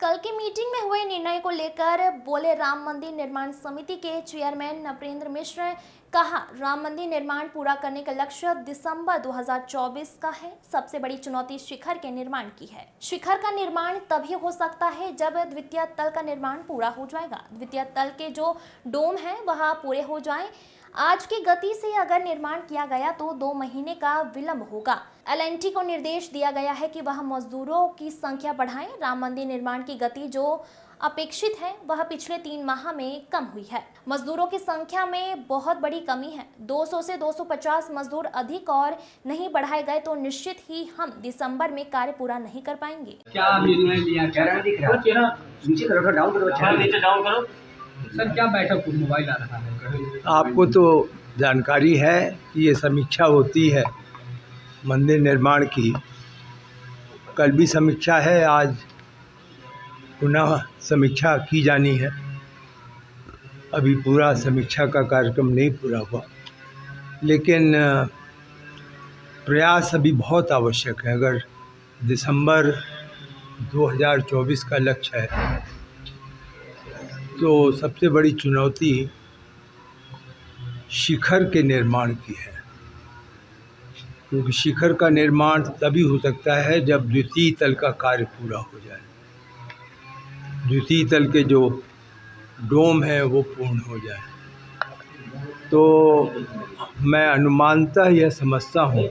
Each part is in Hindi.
कल की मीटिंग में हुए निर्णय को लेकर बोले राम मंदिर निर्माण समिति के चेयरमैन नरेंद्र मिश्र ने कहा, राम मंदिर निर्माण पूरा करने का लक्ष्य दिसंबर 2024 का है। सबसे बड़ी चुनौती शिखर के निर्माण की है। शिखर का निर्माण तभी हो सकता है जब द्वितीय तल का निर्माण पूरा हो जाएगा। द्वितीय तल के जो डोम है वह पूरे हो जाएं। आज की गति से अगर निर्माण किया गया तो 2 महीने का विलंब होगा। एल&टी को निर्देश दिया गया है कि वह मजदूरों की संख्या बढ़ाएं। राम मंदिर निर्माण की गति जो अपेक्षित है वह पिछले 3 माह में कम हुई है। मजदूरों की संख्या में बहुत बड़ी कमी है। 200 से 250 मजदूर अधिक और नहीं बढ़ाए गए तो निश्चित ही हम दिसंबर में कार्य पूरा नहीं कर पाएंगे। क्या निर्णय लिया? चेहरा दिख रहा है, नीचे करो, डाउन करो, नीचे डाउन करो। सर क्या बैठक मोबाइल आ रहा है? आपको तो जानकारी है कि ये समीक्षा होती है मंदिर निर्माण की। कल भी समीक्षा है, आज पुनः समीक्षा की जानी है। अभी पूरा समीक्षा का कार्यक्रम नहीं पूरा हुआ, लेकिन प्रयास अभी बहुत आवश्यक है। अगर दिसंबर 2024 का लक्ष्य है तो सबसे बड़ी चुनौती शिखर के निर्माण की है, क्योंकि शिखर का निर्माण तभी हो सकता है जब द्वितीय तल का कार्य पूरा हो जाए। द्वितीय तल के जो डोम है वो पूर्ण हो जाए। तो मैं अनुमानतः यह समझता हूँ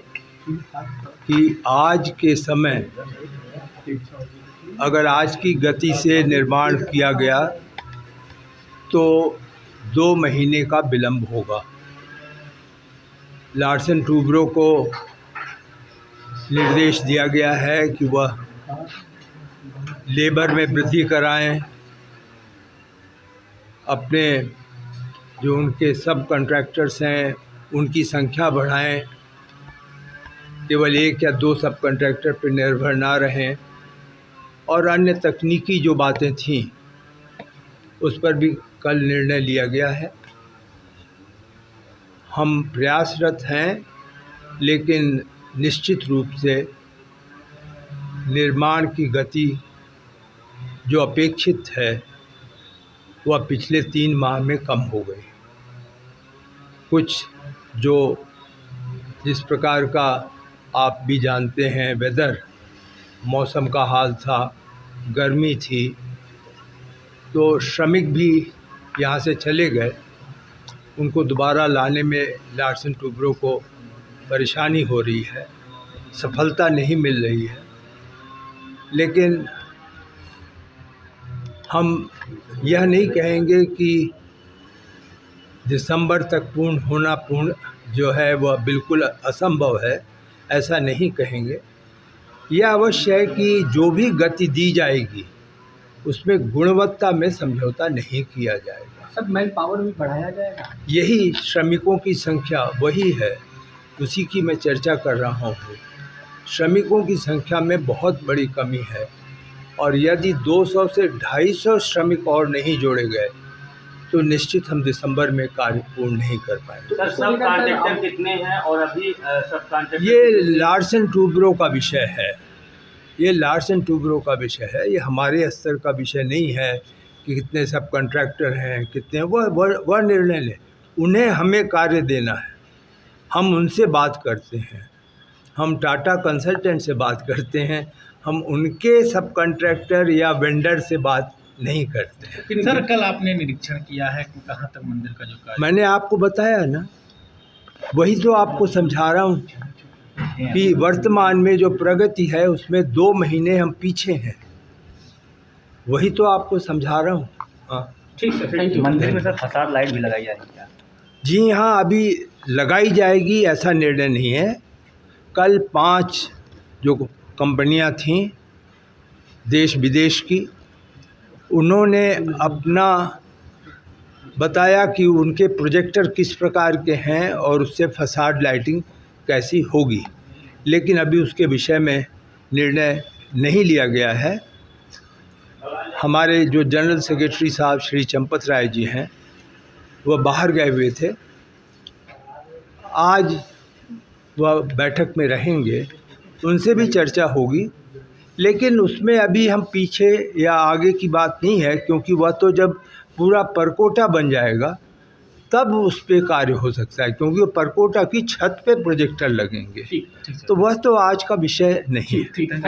कि आज के समय अगर आज की गति से निर्माण किया गया तो 2 महीने का विलंब होगा। लार्सन टूब्रो को निर्देश दिया गया है कि वह लेबर में वृद्धि कराएं, अपने जो उनके सब कॉन्ट्रैक्टर्स हैं उनकी संख्या बढ़ाएं, केवल 1 या 2 सब कॉन्ट्रैक्टर पर निर्भर ना रहें, और अन्य तकनीकी जो बातें थीं उस पर भी कल निर्णय लिया गया है। हम प्रयासरत हैं, लेकिन निश्चित रूप से निर्माण की गति जो अपेक्षित है वह पिछले 3 माह में कम हो गई। कुछ जो जिस प्रकार का आप भी जानते हैं वेदर, मौसम का हाल था, गर्मी थी, तो श्रमिक भी यहाँ से चले गए। उनको दोबारा लाने में लार्सन टूब्रो को परेशानी हो रही है, सफलता नहीं मिल रही है। लेकिन हम यह नहीं कहेंगे कि दिसंबर तक पूर्ण जो है वह बिल्कुल असंभव है, ऐसा नहीं कहेंगे। यह अवश्य है कि जो भी गति दी जाएगी उसमें गुणवत्ता में समझौता नहीं किया जाएगा। सब मैन पावर भी बढ़ाया जाएगा। यही श्रमिकों की संख्या वही है, उसी की मैं चर्चा कर रहा हूँ। श्रमिकों की संख्या में बहुत बड़ी कमी है, और यदि 200 से 250 श्रमिक और नहीं जोड़े गए तो निश्चित हम दिसंबर में कार्य पूर्ण नहीं कर पाएंगे। सर सब कॉन्ट्रैक्टर कितने हैं और अभी सब कॉन्ट्रैक्टर? ये लार्सन टूब्रो का विषय है, ये लार्सन टूब्रो का विषय है। ये हमारे स्तर का विषय नहीं है कि कितने सब कॉन्ट्रैक्टर हैं, कितने, वह निर्णय लें। उन्हें हमें कार्य देना है, हम उनसे बात करते हैं, हम टाटा कंसल्टेंट से बात करते हैं, हम उनके सब कॉन्ट्रैक्टर या वेंडर से बात नहीं करते हैं। सर कल आपने निरीक्षण किया है कि कहाँ तक मंदिर का जो कार्य? मैंने आपको बताया ना, वही तो आपको समझा रहा हूँ कि वर्तमान में जो प्रगति है उसमें 2 महीने हम पीछे हैं। वही तो आपको समझा रहा हूँ। हाँ ठीक सर, थैंक यू। मंदिर में सर फसाद लाइट भी लगाई जाएगी क्या? जी हाँ, अभी लगाई जाएगी, ऐसा निर्णय नहीं है। कल 5 जो कंपनियां थीं देश विदेश की, उन्होंने अपना बताया कि उनके प्रोजेक्टर किस प्रकार के हैं और उससे फसाद लाइटिंग कैसी होगी, लेकिन अभी उसके विषय में निर्णय नहीं लिया गया है। हमारे जो जनरल सेक्रेटरी साहब श्री चंपत राय जी हैं, वह बाहर गए हुए थे, आज वह बैठक में रहेंगे, उनसे भी चर्चा होगी लेकिन उसमें अभी हम पीछे या आगे की बात नहीं है, क्योंकि वह तो जब पूरा परकोटा बन जाएगा तब उस पे कार्य हो सकता है, क्योंकि वो परकोटा की छत पे प्रोजेक्टर लगेंगे। तो वह तो आज का विषय नहीं है।